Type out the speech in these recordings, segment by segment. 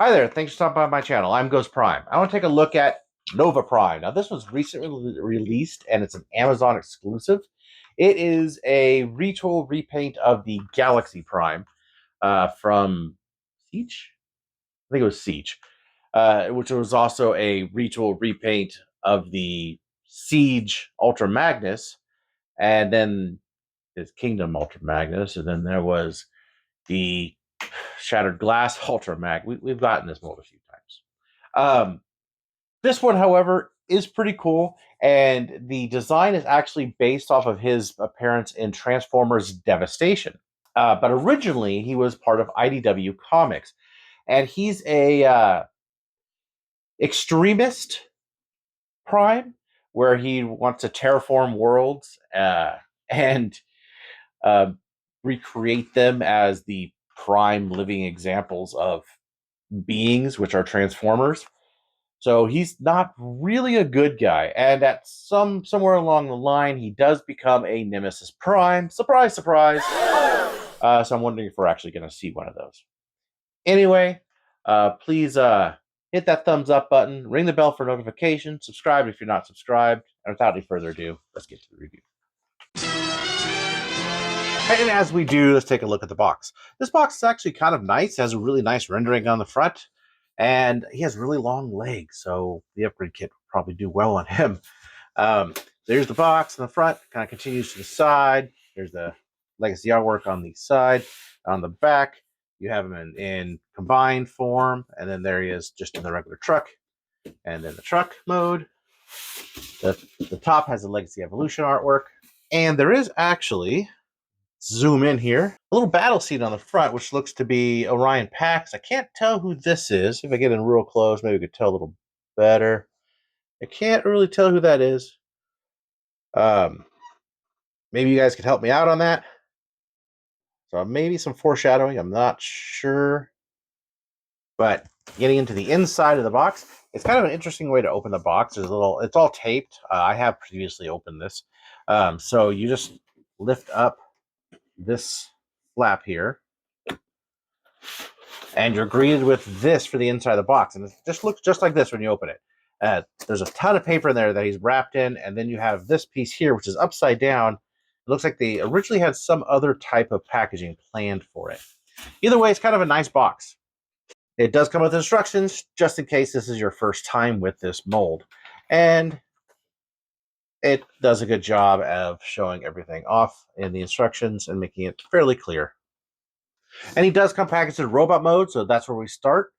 Hi there, thanks for stopping by my channel. I'm GhostPrime. I want to take a look at Nova Prime. Now, this was recently released and it's an Amazon exclusive. It is a retool repaint of the Galaxy Prime from Siege? I think it was Siege, which was also a retool repaint of the Siege Ultra Magnus, and then his Kingdom Ultra Magnus, and then there was the Shattered Glass Ultra Mag. We've gotten this mold a few times. This one, however, is pretty cool, and the design is actually based off of his appearance in Transformers Devastation. But originally, he was part of IDW Comics, and he's a extremist Prime, where he wants to terraform worlds and uh, recreate them as the prime living examples of beings, which are Transformers. So he's not really a good guy, and at somewhere along the line, he does become a Nemesis Prime. Surprise, surprise! So I'm wondering if we're actually going to see one of those. Anyway, please hit that thumbs up button, ring the bell for notifications, subscribe if you're not subscribed, and without any further ado, let's get to the review. And as we do, let's take a look at the box. This box is actually kind of nice. It has a really nice rendering on the front, and he has really long legs, so the upgrade kit will probably do well on him. There's the box in the front, kind of continues to the side. There's the legacy artwork on the side. On the back, you have him in combined form, and then there he is just in the regular truck. And then the truck mode. The top has the Legacy Evolution artwork, and there is actually, zoom in here, a little battle scene on the front, which looks to be Orion Pax. I can't tell who this is. If I get in real close, maybe we could tell a little better. I can't really tell who that is. Maybe you guys could help me out on that. So maybe some foreshadowing. I'm not sure. But getting into the inside of the box, it's kind of an interesting way to open the box. There's a little, it's all taped. I have previously opened this. So you just lift up this flap here, and you're greeted with this for the inside of the box. And it just looks just like this when you open it. There's a ton of paper in there that he's wrapped in, and then you have this piece here, which is upside down. It looks like they originally had some other type of packaging planned for it. Either way, it's kind of a nice box. It does come with instructions, just in case this is your first time with this mold. And it does a good job of showing everything off in the instructions and making it fairly clear. And he does come packaged in robot mode, so that's where we start.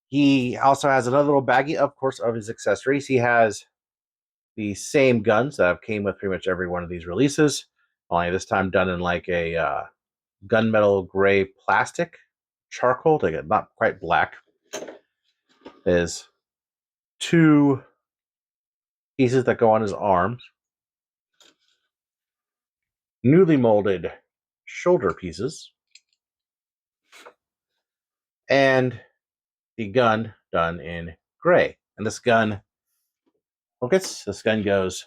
He also has another little baggie, of course, of his accessories. He has the same guns that have came with pretty much every one of these releases, only this time done in like a gunmetal gray plastic charcoal, to get not quite black. There's two pieces that go on his arms, newly molded shoulder pieces, and the gun done in gray. And this gun, focus, this gun goes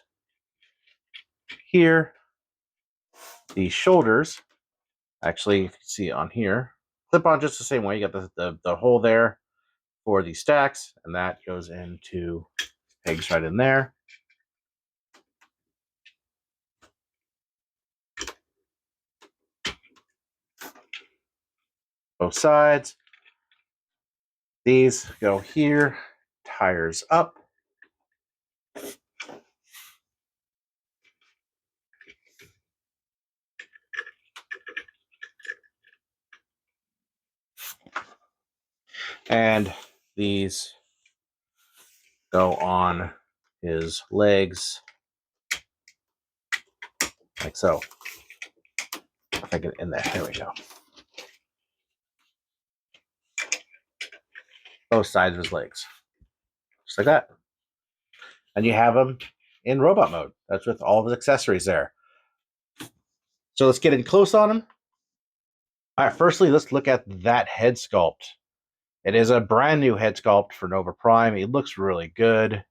here. The shoulders, actually, if you see on here, clip on just the same way. You got the hole there for the stacks, and that goes into pegs right in there. Both sides. These go here, tires up. And these go on his legs, like so. If I get in there, there we go. Both sides of his legs, just like that. And you have him in robot mode. That's with all of his accessories there. So let's get in close on him. All right, firstly, let's look at that head sculpt. It is a brand new head sculpt for Nova Prime. It looks really good.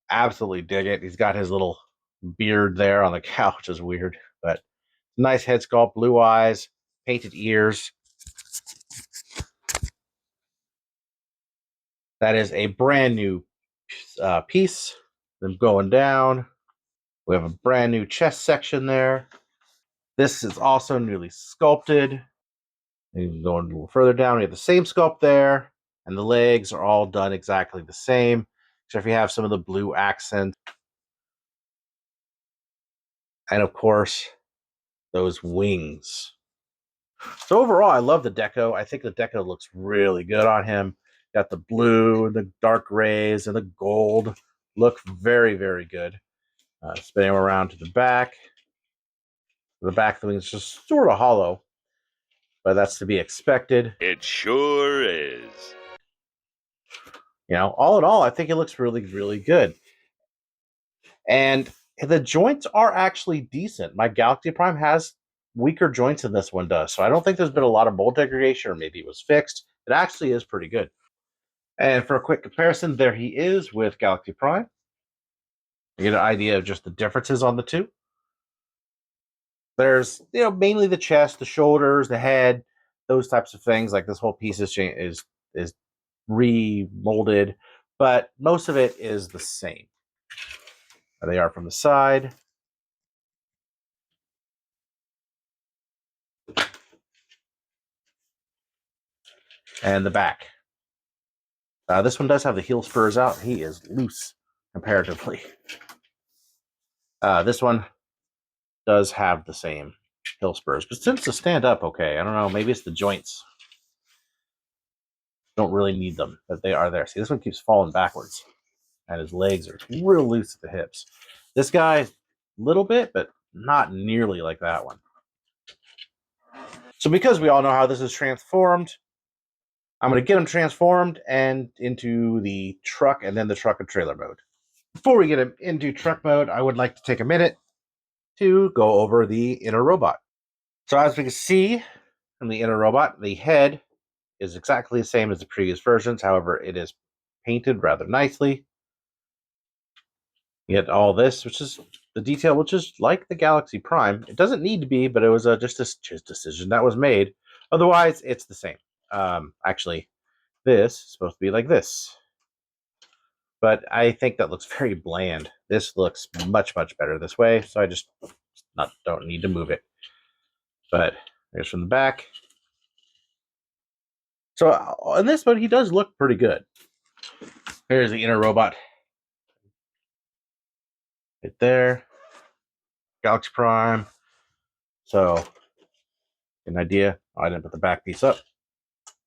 Absolutely dig it. He's got his little beard there on the couch, which is weird, but nice head sculpt, blue eyes, painted ears. That is a brand new piece. Then going down, we have a brand new chest section there. This is also newly sculpted. And going a little further down, we have the same sculpt there, and the legs are all done exactly the same, except for you have some of the blue accents. And of course, those wings. So overall, I love the deco. I think the deco looks really good on him. Got the blue, the dark grays, and the gold. Look very, very good. Spinning around to the back. The back of the wing is just sort of hollow, but that's to be expected. It sure is. You know, all in all, I think it looks really, really good. And the joints are actually decent. My Galaxy Prime has weaker joints than this one does, so I don't think there's been a lot of mold degradation, or maybe it was fixed. It actually is pretty good. And for a quick comparison, there he is with Galaxy Prime. You get an idea of just the differences on the two. There's, mainly the chest, the shoulders, the head, those types of things. Like this whole piece is remolded, but most of it is the same. There they are from the side. And the back. This one does have the heel spurs out. He is loose comparatively. This one does have the same heel spurs, but since to stand up okay, I don't know, maybe it's the joints. Don't really need them, but they are there. See, this one keeps falling backwards, and his legs are real loose at the hips. This guy, a little bit, but not nearly like that one. So because we all know how this is transformed, I'm going to get him transformed and into the truck and then the truck and trailer mode. Before we get him into truck mode, I would like to take a minute to go over the inner robot. So as we can see from the inner robot, the head is exactly the same as the previous versions. However, it is painted rather nicely. You get all this, which is the detail, which is like the Galaxy Prime. It doesn't need to be, but it was just a decision that was made. Otherwise, it's the same. Actually, this is supposed to be like this. But I think that looks very bland. This looks much, much better this way, so I just don't need to move it. But there's from the back. So on this one, he does look pretty good. Here's the inner robot. Right there. Galaxy Prime. So, an idea. Oh, I didn't put the back piece up.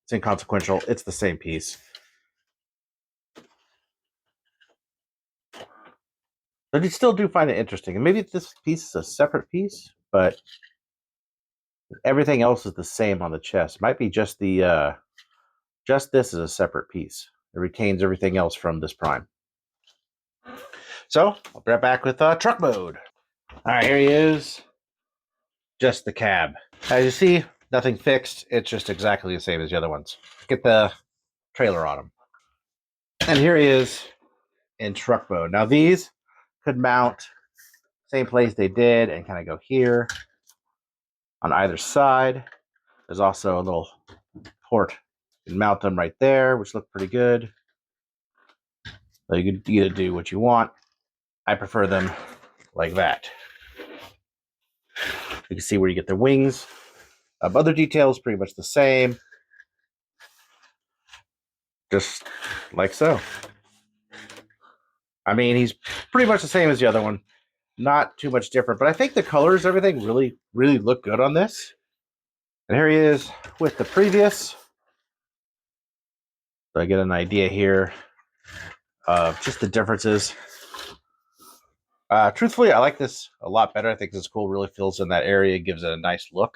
It's inconsequential. It's the same piece. But I still do find it interesting. And maybe this piece is a separate piece, but everything else is the same on the chest. It might be just the just this is a separate piece. It retains everything else from this Prime. So I'll be right back with truck mode. All right, here he is. Just the cab. As you see, nothing fixed. It's just exactly the same as the other ones. Get the trailer on him. And here he is in truck mode. Now these could mount same place they did and kind of go here on either side. There's also a little port. You can mount them right there, which look pretty good. So you can either do what you want. I prefer them like that. You can see where you get the wings. Other details pretty much the same. Just like so. I mean, he's pretty much the same as the other one. Not too much different, but I think the colors, everything really, really look good on this. And here he is with the previous. So I get an idea here of just the differences. Truthfully, I like this a lot better. I think this cool really fills in that area, gives it a nice look.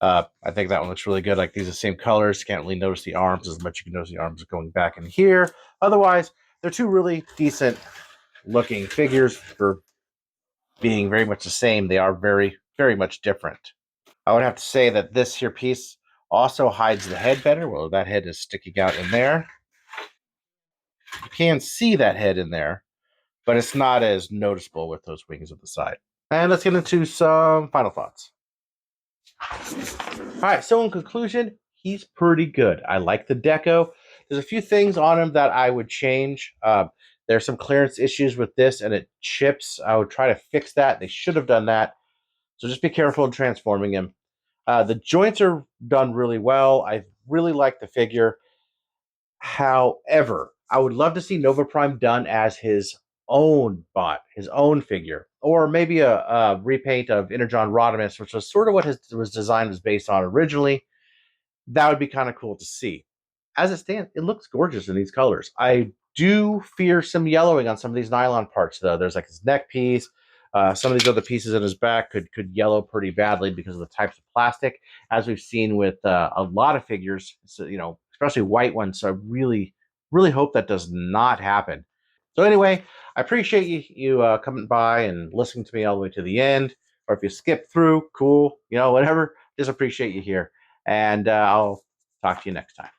I think that one looks really good. Like these are the same colors. Can't really notice the arms as much. You can notice the arms going back in here. Otherwise, they're two really decent looking figures for being very much the same. They are very, very much different. I would have to say that this here piece also hides the head better. Well, that head is sticking out in there. You can see that head in there, but it's not as noticeable with those wings at the side. And let's get into some final thoughts. All right, so in conclusion, he's pretty good. I like the deco. There's a few things on him that I would change. There's some clearance issues with this, and it chips. I would try to fix that. They should have done that. So just be careful in transforming him. The joints are done really well. I really like the figure. However, I would love to see Nova Prime done as his own bot, his own figure, or maybe a repaint of Energon Rodimus, which was sort of what his was design was based on originally. That would be kind of cool to see. As it stands, it looks gorgeous in these colors. I do fear some yellowing on some of these nylon parts, though. There's like his neck piece. Some of these other pieces in his back could yellow pretty badly because of the types of plastic, as we've seen with a lot of figures. So, especially white ones. So I really hope that does not happen. So anyway, I appreciate you coming by and listening to me all the way to the end. Or if you skip through, cool. Whatever. Just appreciate you here. And I'll talk to you next time.